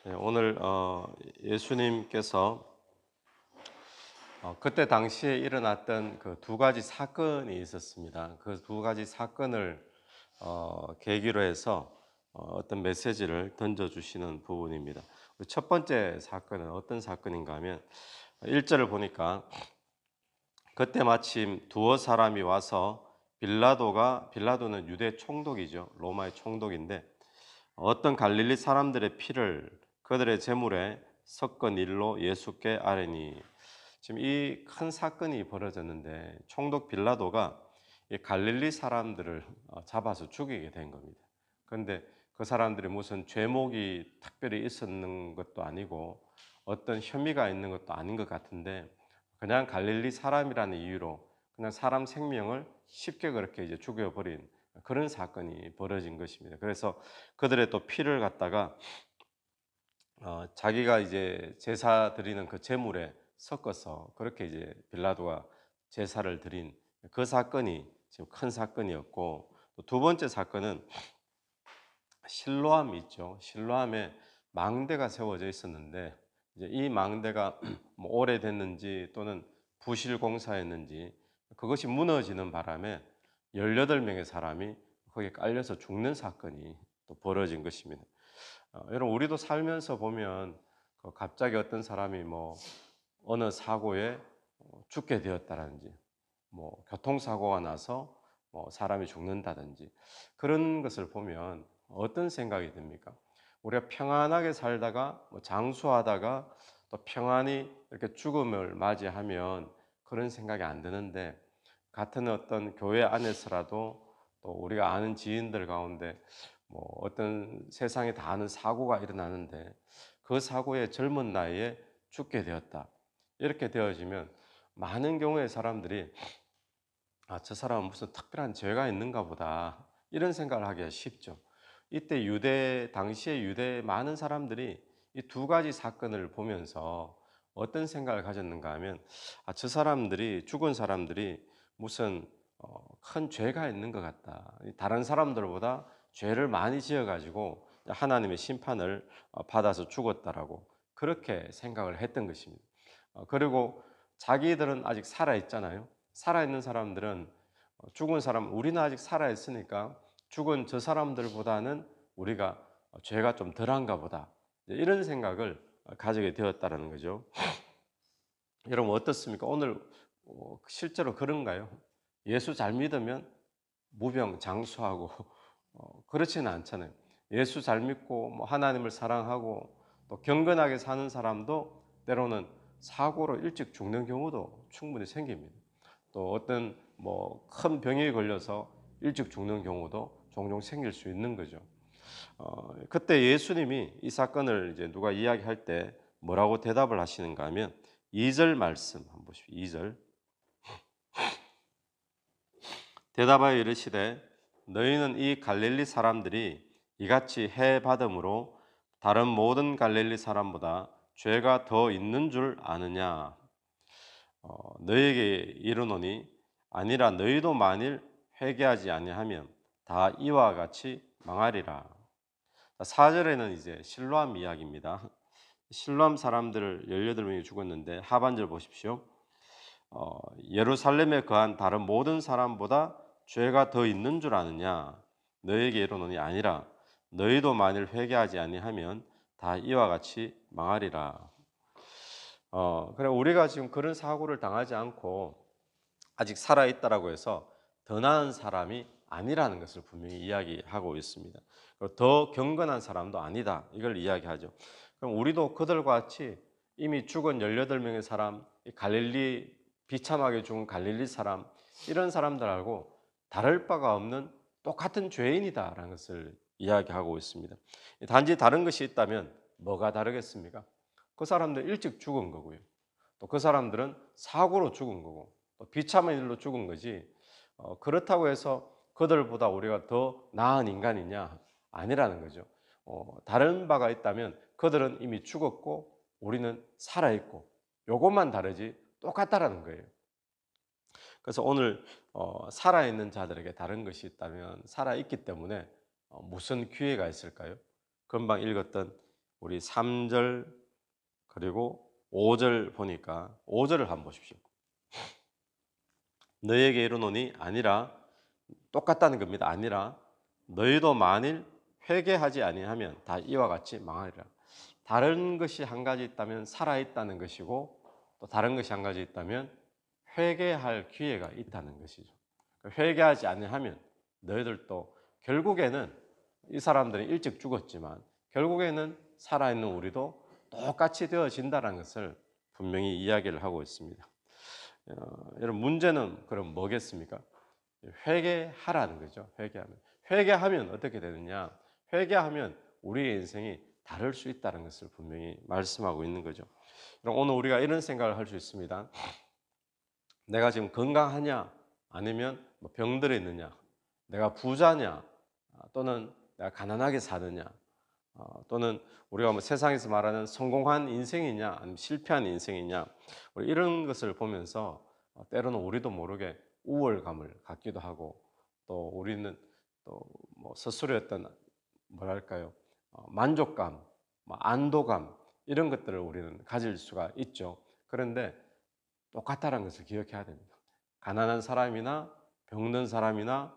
네, 오늘 예수님께서 그때 당시에 일어났던 그 두 가지 사건이 있었습니다. 그 두 가지 사건을 계기로 해서 어떤 메시지를 던져주시는 부분입니다. 첫 번째 사건은 어떤 사건인가 하면 1절을 보니까 그때 마침 두어 사람이 와서 빌라도는 유대 총독이죠. 로마의 총독인데 어떤 갈릴리 사람들의 피를 그들의 제물에 섞어 일로 예수께 아뢰니. 지금 이 큰 사건이 벌어졌는데 총독 빌라도가 이 갈릴리 사람들을 잡아서 죽이게 된 겁니다. 그런데 그 사람들이 무슨 죄목이 특별히 있었는 것도 아니고 어떤 혐의가 있는 것도 아닌 것 같은데 그냥 갈릴리 사람이라는 이유로 그냥 사람 생명을 쉽게 그렇게 이제 죽여버린 그런 사건이 벌어진 것입니다. 그래서 그들의 또 피를 갖다가 자기가 이제 제사 드리는 그 제물에 섞어서 그렇게 이제 빌라도가 제사를 드린 그 사건이 지금 큰 사건이었고, 또 두 번째 사건은 실로암이 있죠. 실로암에 망대가 세워져 있었는데 이제 이 망대가 뭐 오래됐는지 또는 부실 공사였는지 그것이 무너지는 바람에 18명의 사람이 거기에 깔려서 죽는 사건이 또 벌어진 것입니다. 여러분 우리도 살면서 보면 갑자기 어떤 사람이 뭐 어느 사고에 죽게 되었다든지 뭐 교통사고가 나서 뭐 사람이 죽는다든지 그런 것을 보면 어떤 생각이 듭니까? 우리가 평안하게 살다가 뭐 장수하다가 또 평안히 이렇게 죽음을 맞이하면 그런 생각이 안 드는데, 같은 어떤 교회 안에서라도 또 우리가 아는 지인들 가운데 뭐 어떤 세상에 다 아는 사고가 일어나는데 그 사고에 젊은 나이에 죽게 되었다. 이렇게 되어지면 많은 경우의 사람들이 저 사람은 무슨 특별한 죄가 있는가 보다. 이런 생각을 하기가 쉽죠. 이때 당시에 유대 많은 사람들이 이 두 가지 사건을 보면서 어떤 생각을 가졌는가 하면 저 사람들이, 죽은 사람들이 무슨 큰 죄가 있는 것 같다. 다른 사람들보다 죄를 많이 지어가지고 하나님의 심판을 받아서 죽었다라고 그렇게 생각을 했던 것입니다. 그리고 자기들은 아직 살아있잖아요. 살아있는 사람들은 죽은 사람, 우리는 아직 살아있으니까 죽은 저 사람들보다는 우리가 죄가 좀 덜한가 보다. 이런 생각을 가지게 되었다는 거죠. 여러분 어떻습니까? 오늘 실제로 그런가요? 예수 잘 믿으면 무병장수하고 그렇지는 않잖아요. 예수 잘 믿고 뭐 하나님을 사랑하고 또 경건하게 사는 사람도 때로는 사고로 일찍 죽는 경우도 충분히 생깁니다. 또 어떤 뭐 큰 병에 걸려서 일찍 죽는 경우도 종종 생길 수 있는 거죠. 그때 예수님이 이 사건을 이제 누가 이야기할 때 뭐라고 대답을 하시는가 하면 2절 말씀 한번 보십시오. 2절. 대답하여 이르시되 너희는 이 갈릴리 사람들이 이같이 해 받음으로 다른 모든 갈릴리 사람보다 죄가 더 있는 줄 아느냐. 너희에게 이르노니 아니라 너희도 만일 회개하지 아니하면 다 이와 같이 망하리라. 4절에는 이제 실로암 이야기입니다. 실로암 사람들 18명이 죽었는데 하반절 보십시오. 예루살렘에 거한 다른 모든 사람보다 죄가 더 있는 줄 아느냐. 너희에게 이르노니 아니라 너희도 만일 회개하지 아니하면 다 이와 같이 망하리라. 그래 우리가 지금 그런 사고를 당하지 않고 아직 살아 있다라고 해서 더 나은 사람이 아니라는 것을 분명히 이야기하고 있습니다. 그리고 더 경건한 사람도 아니다. 이걸 이야기하죠. 그럼 우리도 그들과 같이 이미 죽은 18명의 사람, 갈릴리 비참하게 죽은 갈릴리 사람, 이런 사람들하고 다를 바가 없는 똑같은 죄인이다라는 것을 이야기하고 있습니다. 단지 다른 것이 있다면 뭐가 다르겠습니까? 그 사람들 일찍 죽은 거고요. 또 그 사람들은 사고로 죽은 거고 또 비참한 일로 죽은 거지, 그렇다고 해서 그들보다 우리가 더 나은 인간이냐? 아니라는 거죠. 다른 바가 있다면 그들은 이미 죽었고 우리는 살아있고 요것만 다르지 똑같다라는 거예요. 그래서 오늘 살아있는 자들에게 다른 것이 있다면 살아있기 때문에 무슨 기회가 있을까요? 금방 읽었던 우리 3절 그리고 5절 보니까 5절을 한번 보십시오. 너희에게 이르노니 아니라 똑같다는 겁니다. 아니라 너희도 만일 회개하지 아니하면 다 이와 같이 망하리라. 다른 것이 한 가지 있다면 살아있다는 것이고 또 다른 것이 한 가지 있다면 회개할 기회가 있다는 것이죠. 회개하지 아니하면 너희들도 결국에는 이 사람들이 일찍 죽었지만 결국에는 살아있는 우리도 똑같이 되어진다는 것을 분명히 이야기를 하고 있습니다. 여러분 문제는 그럼 뭐겠습니까? 회개하라는 거죠. 회개하면 어떻게 되느냐? 회개하면 우리의 인생이 다를 수 있다는 것을 분명히 말씀하고 있는 거죠. 그럼 오늘 우리가 이런 생각을 할 수 있습니다. 내가 지금 건강하냐? 아니면 뭐 병들어 있느냐? 내가 부자냐? 또는 내가 가난하게 사느냐? 또는 우리가 뭐 세상에서 말하는 성공한 인생이냐? 아니면 실패한 인생이냐? 우리 이런 것을 보면서 때로는 우리도 모르게 우월감을 갖기도 하고 또 우리는 또 뭐 스스로의 어떤 뭐랄까요? 만족감, 뭐 안도감 이런 것들을 우리는 가질 수가 있죠. 그런데 똑같다는 것을 기억해야 됩니다. 가난한 사람이나 병든 사람이나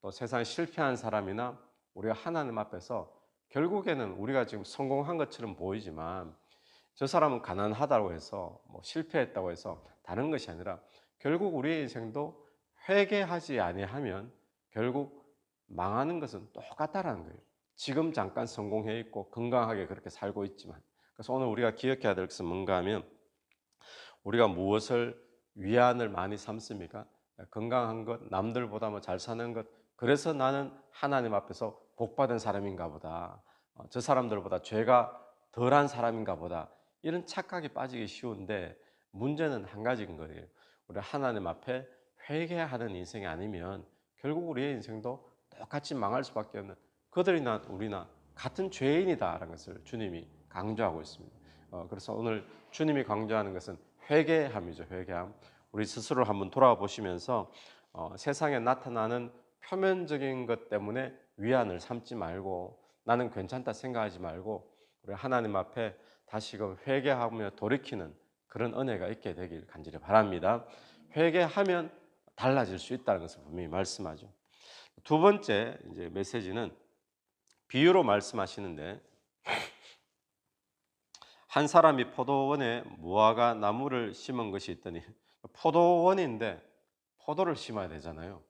또 세상에 실패한 사람이나 우리가 하나님 앞에서 결국에는 우리가 지금 성공한 것처럼 보이지만 저 사람은 가난하다고 해서 뭐 실패했다고 해서 다른 것이 아니라 결국 우리의 인생도 회개하지 아니하면 결국 망하는 것은 똑같다라는 거예요. 지금 잠깐 성공해 있고 건강하게 그렇게 살고 있지만 그래서 오늘 우리가 기억해야 될 것은 뭔가 하면 우리가 무엇을 위안을 많이 삼습니까? 건강한 것, 남들보다 뭐 잘 사는 것 그래서 나는 하나님 앞에서 복받은 사람인가 보다. 저 사람들보다 죄가 덜한 사람인가 보다. 이런 착각에 빠지기 쉬운데 문제는 한 가지인 거예요. 우리 하나님 앞에 회개하는 인생이 아니면 결국 우리의 인생도 똑같이 망할 수밖에 없는 그들이나 우리나 같은 죄인이다라는 것을 주님이 강조하고 있습니다. 그래서 오늘 주님이 강조하는 것은 회개함이죠. 회개함. 우리 스스로를 한번 돌아보시면서 세상에 나타나는 표면적인 것 때문에 위안을 삼지 말고 나는 괜찮다 생각하지 말고 우리 하나님 앞에 다시금 회개하며 돌이키는 그런 은혜가 있게 되길 간절히 바랍니다. 회개하면 달라질 수 있다는 것을 분명히 말씀하죠. 두 번째 이제 메시지는 비유로 말씀하시는데 한 사람이 포도원에 무화과 나무를 심은 것이 있더니 포도원인데 포도를 심어야 되잖아요.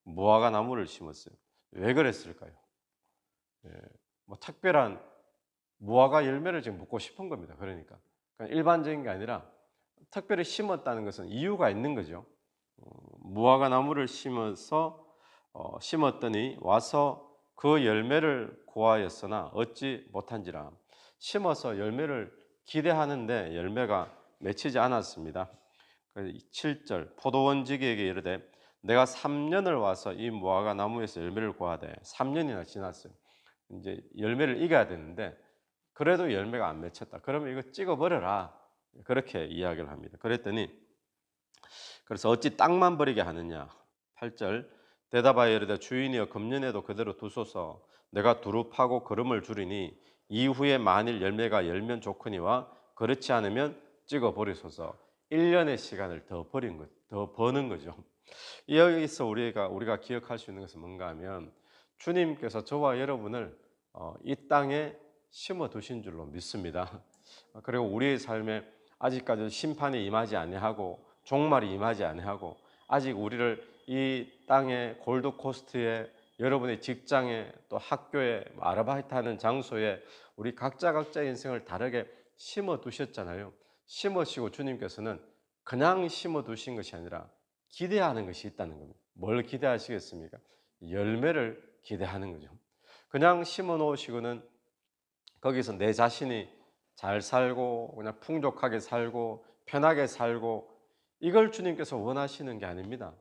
무화과 나무를 심었어요. 왜 그랬을까요? 예, 뭐 특별한 무화과 열매를 지금 먹고 싶은 겁니다. 그러니까 일반적인 게 아니라 특별히 심었다는 것은 이유가 있는 거죠. 무화과 나무를 심었더니 와서 그 열매를 구하였으나 얻지 못한지라. 심어서 열매를 기대하는데 열매가 맺히지 않았습니다. 7절 포도원지기에게 이르되 내가 3년을 와서 이 무화과 나무에서 열매를 구하되 3년이나 지났어요. 이제 열매를 익어야 되는데 그래도 열매가 안 맺혔다. 그러면 이거 찍어버려라. 그렇게 이야기를 합니다. 그랬더니 그래서 어찌 땅만 버리게 하느냐. 8절 대답하여 이르되 주인이여 금년에도 그대로 두소서 내가 두루 파고 거름을 줄이니 이후에 만일 열매가 열면 좋거니와 그렇지 않으면 찍어 버리소서. 1년의 시간을 더 버는 거죠. 여기서 우리가 기억할 수 있는 것은 뭔가 하면 주님께서 저와 여러분을 이 땅에 심어 두신 줄로 믿습니다. 그리고 우리의 삶에 아직까지 심판이 임하지 아니하고 종말이 임하지 아니하고 아직 우리를 이 땅의 골드코스트에 여러분의 직장에 또 학교에 아르바이트하는 장소에 우리 각자의 인생을 다르게 심어 두셨잖아요. 심으시고 주님께서는 그냥 심어 두신 것이 아니라 기대하는 것이 있다는 겁니다. 뭘 기대하시겠습니까? 열매를 기대하는 거죠. 그냥 심어 놓으시고는 거기서 내 자신이 잘 살고 그냥 풍족하게 살고 편하게 살고 이걸 주님께서 원하시는 게 아닙니다.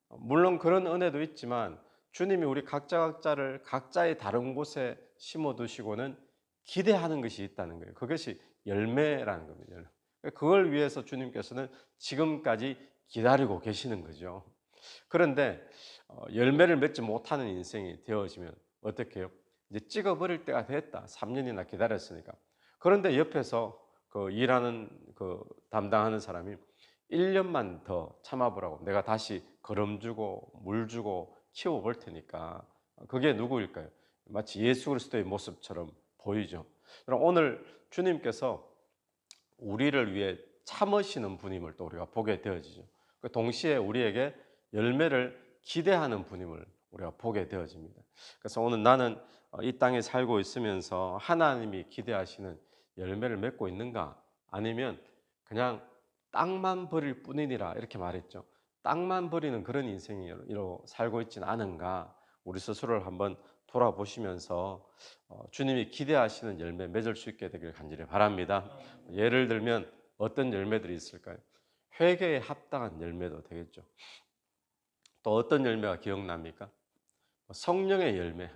물론 그런 은혜도 있지만 주님이 우리 각자를 각자의 다른 곳에 심어 두시고는 기대하는 것이 있다는 거예요. 그것이 열매라는 겁니다. 그걸 위해서 주님께서는 지금까지 기다리고 계시는 거죠. 그런데 열매를 맺지 못하는 인생이 되어지면 어떻게 해요? 이제 찍어버릴 때가 됐다. 3년이나 기다렸으니까. 그런데 옆에서 그 일하는 그 담당하는 사람이 1년만 더 참아보라고, 내가 다시 거름 주고 물 주고 키워볼 테니까. 그게 누구일까요? 마치 예수 그리스도의 모습처럼 보이죠. 그럼 오늘 주님께서 우리를 위해 참으시는 분임을 또 우리가 보게 되어지죠. 동시에 우리에게 열매를 기대하는 분임을 우리가 보게 되어집니다. 그래서 오늘 나는 이 땅에 살고 있으면서 하나님이 기대하시는 열매를 맺고 있는가? 아니면 그냥 땅만 버릴 뿐이니라 이렇게 말했죠. 땅만 버리는 그런 인생으로 살고 있지는 않은가? 우리 스스로를 한번 돌아보시면서 주님이 기대하시는 열매 맺을 수 있게 되길 간절히 바랍니다. 예를 들면 어떤 열매들이 있을까요? 회개에 합당한 열매도 되겠죠. 또 어떤 열매가 기억납니까? 성령의 열매.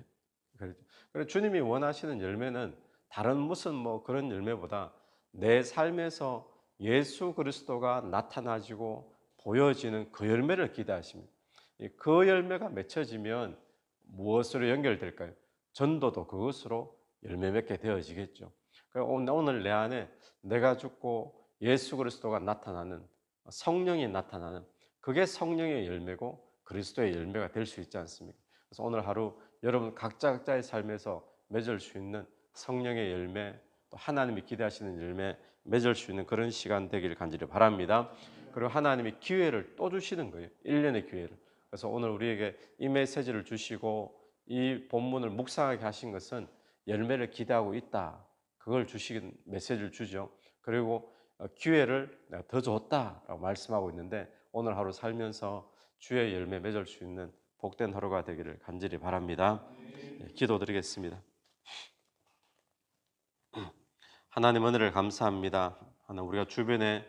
그래서 주님이 원하시는 열매는 다른 무슨 뭐 그런 열매보다 내 삶에서 예수 그리스도가 나타나지고 보여지는 그 열매를 기대하십니다. 그 열매가 맺혀지면 무엇으로 연결될까요? 전도도 그것으로 열매 맺게 되어지겠죠. 오늘 내 안에 내가 죽고 예수 그리스도가 나타나는, 성령이 나타나는, 그게 성령의 열매고 그리스도의 열매가 될 수 있지 않습니까? 그래서 오늘 하루 여러분 각자의 삶에서 맺을 수 있는 성령의 열매, 또 하나님이 기대하시는 열매 맺을 수 있는 그런 시간 되기를 간절히 바랍니다. 그리고 하나님이 기회를 또 주시는 거예요. 1년의 기회를. 그래서 오늘 우리에게 이 메시지를 주시고 이 본문을 묵상하게 하신 것은 열매를 기대하고 있다, 그걸 주시긴 메시지를 주죠. 그리고 기회를 내가 더 줬다라고 말씀하고 있는데, 오늘 하루 살면서 주의 열매 맺을 수 있는 복된 하루가 되기를 간절히 바랍니다. 기도드리겠습니다. 하나님 은혜를 감사합니다. 하나님, 우리가 주변에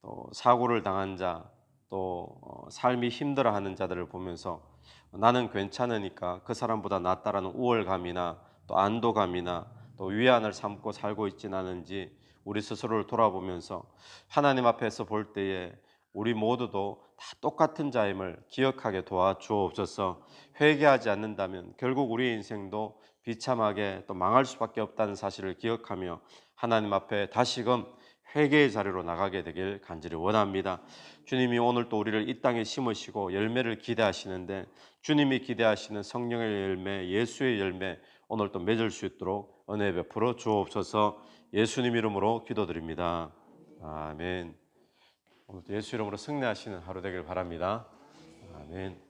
또 사고를 당한 자, 또 삶이 힘들어하는 자들을 보면서 나는 괜찮으니까 그 사람보다 낫다라는 우월감이나 또 안도감이나 또 위안을 삼고 살고 있지는 않은지 우리 스스로를 돌아보면서 하나님 앞에서 볼 때에 우리 모두도 다 똑같은 자임을 기억하게 도와주옵소서. 회개하지 않는다면 결국 우리의 인생도 비참하게 또 망할 수밖에 없다는 사실을 기억하며 하나님 앞에 다시금 회개의 자리로 나가게 되길 간절히 원합니다. 주님이 오늘 또 우리를 이 땅에 심으시고 열매를 기대하시는데, 주님이 기대하시는 성령의 열매, 예수의 열매 오늘 또 맺을 수 있도록 은혜 베풀어 주옵소서. 예수님 이름으로 기도드립니다. 아멘. 오늘 예수 이름으로 승리하시는 하루 되길 바랍니다. 아멘.